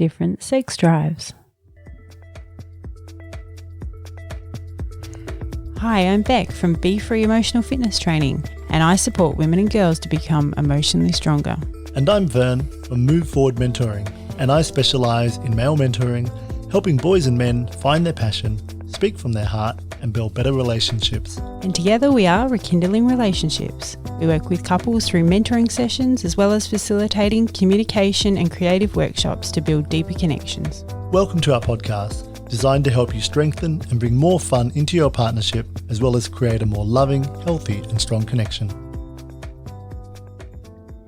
different sex drives. Hi, I'm Bec from Be Free Emotional Fitness Training, and I support women and girls to become emotionally stronger. And I'm Vern from Move Forward Mentoring, and I specialise in male mentoring, helping boys and men find their passion, speak from their heart, and build better relationships. And together we are Rekindling Relationships. We work with couples through mentoring sessions as well as facilitating communication and creative workshops to build deeper connections. Welcome to our podcast, designed to help you strengthen and bring more fun into your partnership, as well as create a more loving, healthy, and strong connection.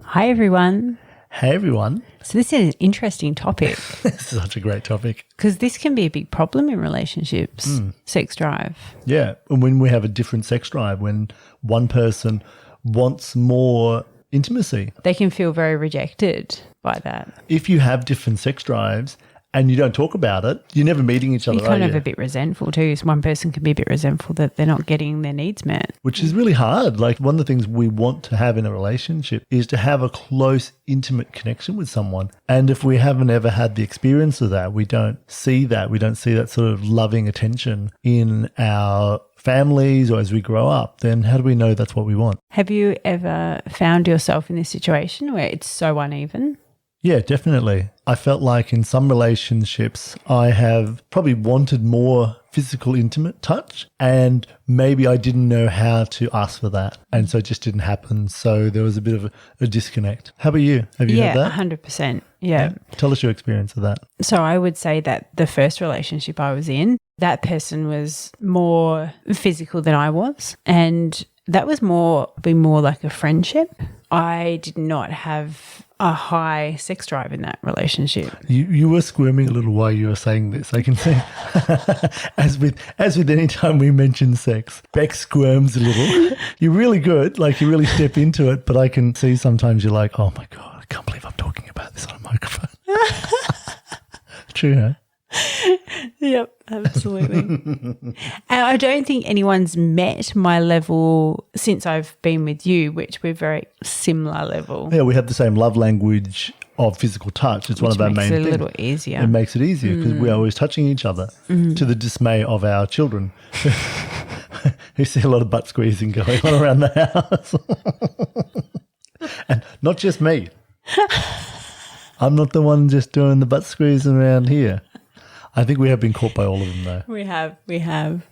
Hi everyone. Hey everyone. So this is an interesting topic. This is such a great topic. Because this can be a big problem in relationships, sex drive. Yeah, and when we have a different sex drive, when one person wants more intimacy. They can feel very rejected by that. If you have different sex drives and you don't talk about it, you're never meeting each other, You're kind of a bit resentful too. So one person can be a bit resentful that they're not getting their needs met. Which is really hard. Like, one of the things we want to have in a relationship is to have a close, intimate connection with someone. And if we haven't ever had the experience of that, we don't see that. We don't see that sort of loving attention in our families or as we grow up, then how do we know that's what we want? Have you ever found yourself in this situation where it's so uneven? Yeah, definitely. I felt like in some relationships, I have probably wanted more physical, intimate touch, and maybe I didn't know how to ask for that. And so it just didn't happen. So there was a bit of a disconnect. How about you? Have you had that? 100%. Yeah. Tell us your experience of that. So I would say that the first relationship I was in, that person was more physical than I was. And that was more like a friendship. I did not have a high sex drive in that relationship. You were squirming a little while you were saying this. I can see. as with any time we mention sex, Bec squirms a little. You're really good. Like, you really step into it. But I can see sometimes you're like, oh my God, I can't believe I'm talking about this on a microphone. True, huh? Yep, absolutely. And I don't think anyone's met my level since I've been with you, which we're very similar level. Yeah, we have the same love language of physical touch. It's one of our main things. It makes it a little easier. It makes it easier because we're always touching each other to the dismay of our children who see a lot of butt squeezing going on around the house. And not just me. I'm not the one just doing the butt squeezing around here. I think we have been caught by all of them, though. We have.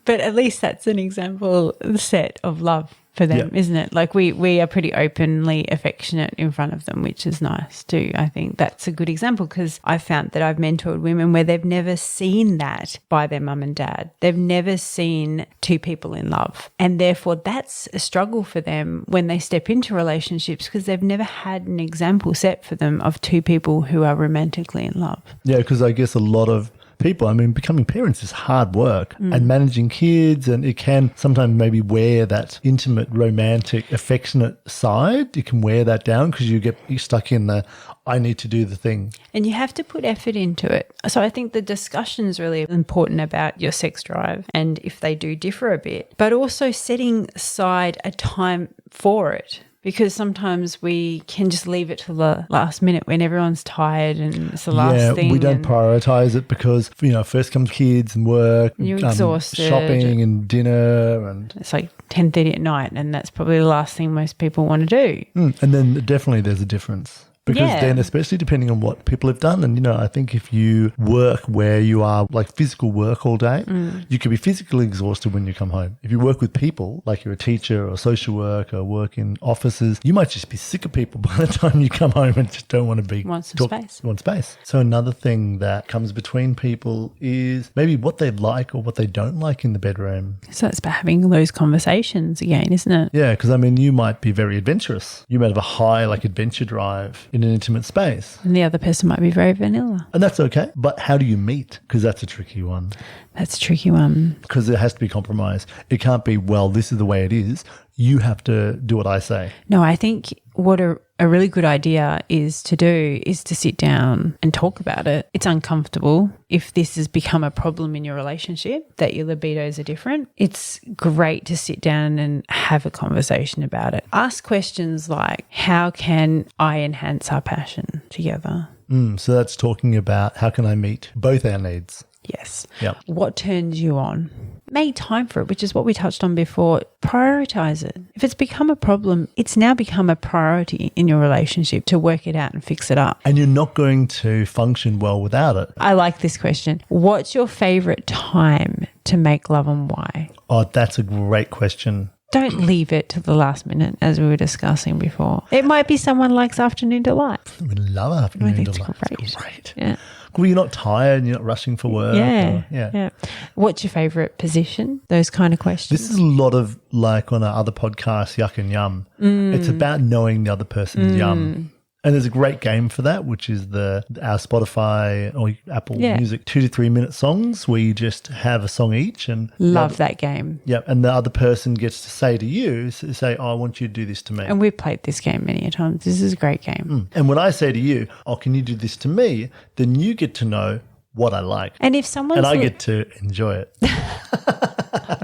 But at least that's an example set of love for them, isn't it? Like, we are pretty openly affectionate in front of them, which is nice too. I think that's a good example because I've found that I've mentored women where they've never seen that by their mum and dad. They've never seen two people in love. And therefore that's a struggle for them when they step into relationships because they've never had an example set for them of two people who are romantically in love. Yeah, because I guess a lot of people, I mean, becoming parents is hard work and managing kids, and it can sometimes maybe wear that intimate, romantic, affectionate side. You can wear that down because you're stuck in the, I need to do the thing. And you have to put effort into it. So I think the discussion is really important about your sex drive and if they do differ a bit, but also setting aside a time for it. Because sometimes we can just leave it to the last minute when everyone's tired and it's the last thing. We don't prioritise it because, first comes kids and work. You're exhausted. Shopping and dinner. And it's like 10:30 at night and that's probably the last thing most people want to do. And then definitely there's a difference. Because then, especially depending on what people have done, and, I think if you work where you are like physical work all day, you can be physically exhausted when you come home. If you work with people, like you're a teacher or a social worker, or work in offices, you might just be sick of people by the time you come home and just don't want to be. Want some space. Want space. So another thing that comes between people is maybe what they like or what they don't like in the bedroom. So it's about having those conversations again, isn't it? Yeah, because you might be very adventurous. You might have a high adventure drive in an intimate space. And the other person might be very vanilla. And that's okay. But how do you meet? Because that's a tricky one. That's a tricky one. Because it has to be compromise. It can't be, well, this is the way it is. You have to do what I say. No, I think what a really good idea is to sit down and talk about it. It's uncomfortable. If this has become a problem in your relationship, that your libidos are different, it's great to sit down and have a conversation about it. Ask questions like, how can I enhance our passion together? So that's talking about how can I meet both our needs. Yes. Yep. What turns you on? Make time for it, which is what we touched on before. Prioritize it. If it's become a problem, it's now become a priority in your relationship to work it out and fix it up. And you're not going to function well without it. I like this question. What's your favorite time to make love and why? Oh, that's a great question. Don't leave it to the last minute, as we were discussing before. It might be someone likes afternoon delight. We love afternoon I think delight. it's Great. Yeah. Well, you're not tired and you're not rushing for work. Yeah. What's your favourite position? Those kind of questions. This is a lot of like on our other podcast, Yuck and Yum. It's about knowing the other person's yum. And there's a great game for that, which is our Spotify or Apple Music 2 to 3 minute songs where you just have a song each. And love that game. Yeah. And the other person gets to say to you, oh, I want you to do this to me. And we've played this game many a times. This is a great game. And when I say to you, oh, can you do this to me? Then you get to know what I like. And if someone's... And I get to enjoy it.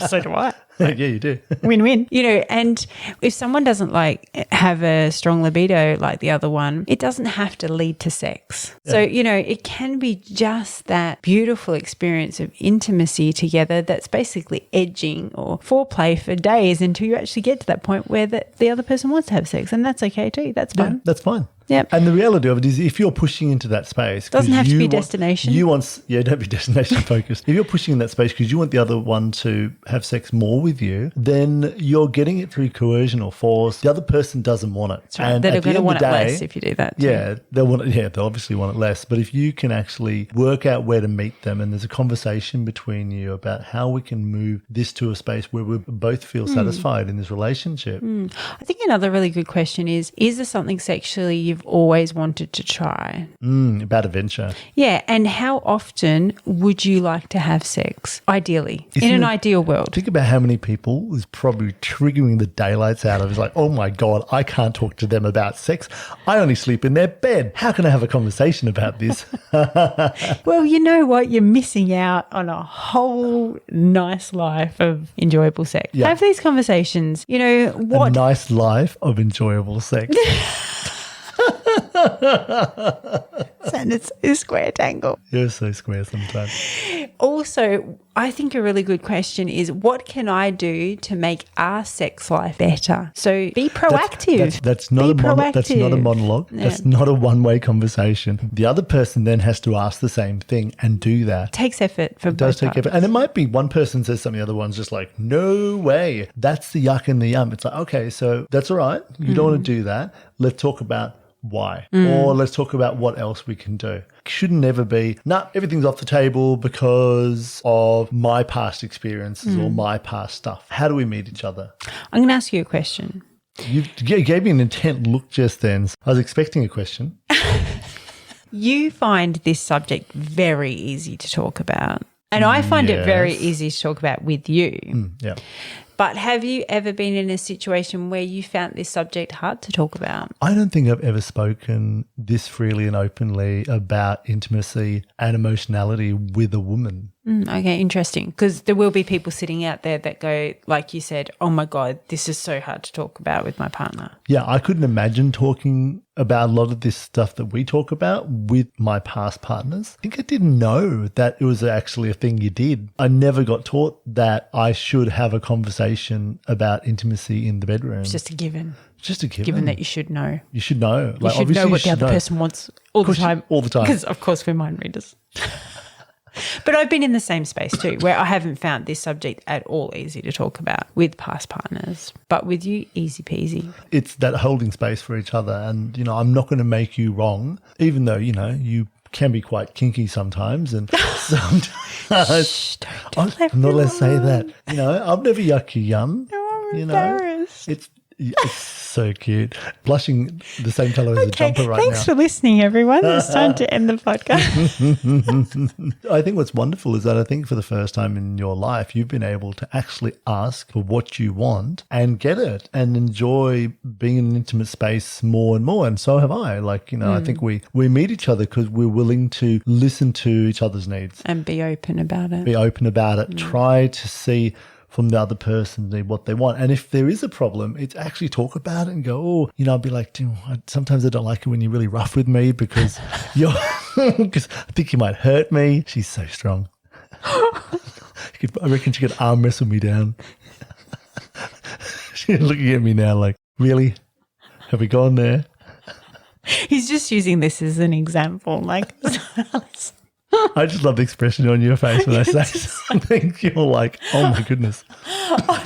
So do I. Yeah, you do. Win-win. And if someone doesn't have a strong libido like the other one, it doesn't have to lead to sex. Yeah. So, it can be just that beautiful experience of intimacy together that's basically edging or foreplay for days until you actually get to that point where the other person wants to have sex. And that's okay too. That's fine. Yeah, that's fine. Yep. And the reality of it is if you're pushing into that space... Doesn't have to be destination. Don't be destination focused. If you're pushing in that space because you want the other one to have sex more with you, then you're getting it through coercion or force. The other person doesn't want it. That's right. And they're going to want it less if you do that too. Yeah, they'll obviously want it less. But if you can actually work out where to meet them and there's a conversation between you about how we can move this to a space where we both feel satisfied in this relationship. I think another really good question is there something sexually you've always wanted to try? About adventure. Yeah, and how often would you like to have sex, ideally, in an ideal world? Think about how many people is probably triggering the daylights out of. It's like, oh my God, I can't talk to them about sex. I only sleep in their bed. How can I have a conversation about this? Well, you know what? You're missing out on a whole nice life of enjoyable sex. Yeah. Have these conversations. What? A nice life of enjoyable sex. And it's a square tangle. You're so square sometimes. Also, I think a really good question is what can I do to make our sex life better? So be proactive. That's not a monologue. Yeah. That's not a one-way conversation. The other person then has to ask the same thing and do that. It takes effort for both parties. It does take effort. And it might be one person says something, the other one's just like, no way. That's the yuck and the yum. It's like, okay, so that's all right. You don't want to do that. Let's talk about why. Or let's talk about what else we can do. Shouldn't never be, everything's off the table because of my past experiences or my past stuff. How do we meet each other? I'm going to ask you a question. You gave me an intent look just then. I was expecting a question. You find this subject very easy to talk about. And I find it very easy to talk about with you. Yeah. But have you ever been in a situation where you found this subject hard to talk about? I don't think I've ever spoken this freely and openly about intimacy and emotionality with a woman. Okay, interesting. Because there will be people sitting out there that go, like you said, oh my God, this is so hard to talk about with my partner. Yeah, I couldn't imagine talking about a lot of this stuff that we talk about with my past partners. I think I didn't know that it was actually a thing you did. I never got taught that I should have a conversation about intimacy in the bedroom. It's just a given. Just a given. Given that you should know. You should know. You should know what the other person wants all the time. All the time. Because, of course, we're mind readers. But I've been in the same space too, where I haven't found this subject at all easy to talk about with past partners. But with you, easy peasy. It's that holding space for each other. And, I'm not going to make you wrong, even though, you can be quite kinky sometimes. And sometimes... Shh, I'm not allowed to say that. I've never yuck you yum. No, I'm embarrassed. It's so cute. Blushing the same colour as a jumper right now. Thanks for listening, everyone. It's time to end the podcast. I think what's wonderful is that I think for the first time in your life, you've been able to actually ask for what you want and get it and enjoy being in an intimate space more and more. And so have I. I think we meet each other because we're willing to listen to each other's needs. And be open about it. Try to see from the other person what they want. And if there is a problem, it's actually talk about it and go, oh, I'll be like, sometimes I don't like it when you're really rough with me because because I think you might hurt me. She's so strong. I reckon she could arm wrestle me down. She's looking at me now like, really? Have we gone there? He's just using this as an example. Like, I just love the expression on your face when I say something. You're like, oh my goodness.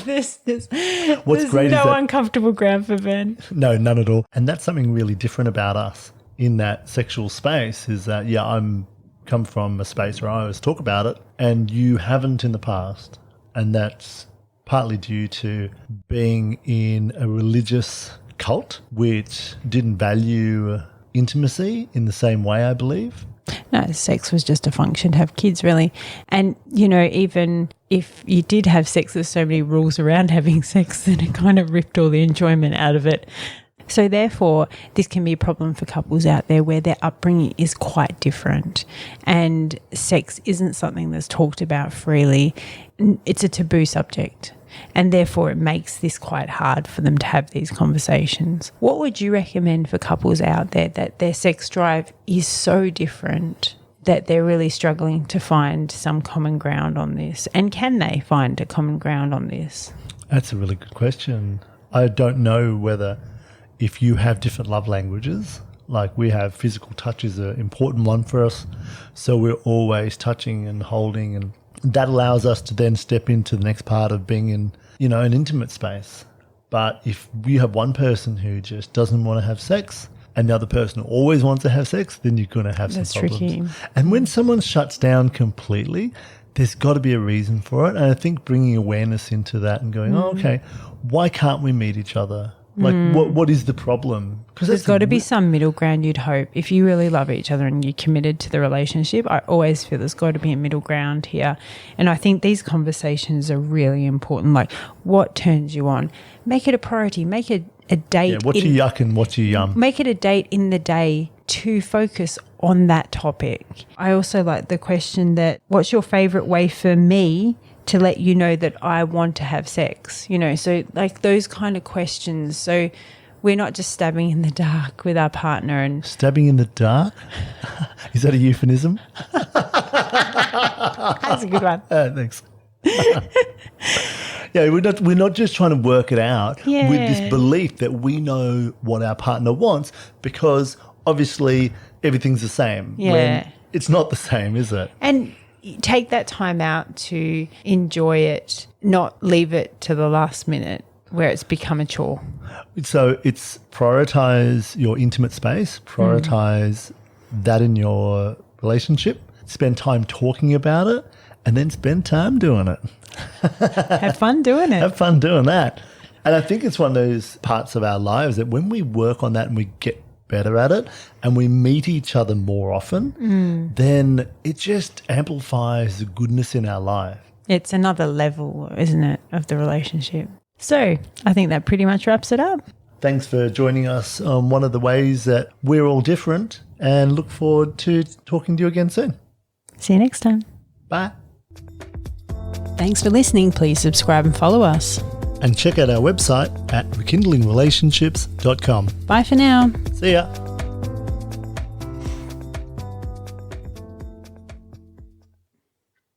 There's What's great no is that, uncomfortable ground for Ben. No, none at all. And that's something really different about us in that sexual space is that, I'm come from a space where I always talk about it and you haven't in the past. And that's partly due to being in a religious cult which didn't value intimacy in the same way, I believe. No, sex was just a function to have kids, really. And, even if you did have sex, there's so many rules around having sex that it kind of ripped all the enjoyment out of it. So therefore, this can be a problem for couples out there where their upbringing is quite different and sex isn't something that's talked about freely. It's a taboo subject. And therefore, it makes this quite hard for them to have these conversations. What would you recommend for couples out there that their sex drive is so different that they're really struggling to find some common ground on this? And can they find a common ground on this? That's a really good question. I don't know whether if you have different love languages, like we have physical touch is an important one for us. So we're always touching and holding, and that allows us to then step into the next part of being in, an intimate space. But if you have one person who just doesn't want to have sex and the other person always wants to have sex, then you're going to have some problems. Tricky. And when someone shuts down completely, there's got to be a reason for it. And I think bringing awareness into that and going, oh, okay, why can't we meet each other? Like, what is the problem? Because there's got to be some middle ground, you'd hope. If you really love each other and you're committed to the relationship, I always feel there's got to be a middle ground here. And I think these conversations are really important. Like, what turns you on? Make it a priority. Make it a date. Yeah, what's your yuck and what's your yum? Make it a date in the day to focus on that topic. I also like the question that, what's your favourite way for me to let you know that I want to have sex, so like those kind of questions. So we're not just stabbing in the dark with our partner. And stabbing in the dark? Is that a euphemism? That's a good one. Thanks. Yeah, we're not just trying to work it out with this belief that we know what our partner wants, because obviously everything's the same. Yeah. When it's not the same, is it? And take that time out to enjoy it, not leave it to the last minute where it's become a chore. So it's prioritize your intimate space, prioritize that in your relationship, spend time talking about it, and then spend time doing it. Have fun doing it. Have fun doing that. And I think it's one of those parts of our lives that when we work on that and we get better at it and we meet each other more often, then it just amplifies the goodness in our life. It's another level, isn't it, of the relationship. So I think that pretty much wraps it up. Thanks for joining us on one of the ways that we're all different, and look forward to talking to you again soon. See you next time. Bye. Thanks for listening. Please subscribe and follow us. And check out our website at rekindlingrelationships.com. Bye for now. See ya.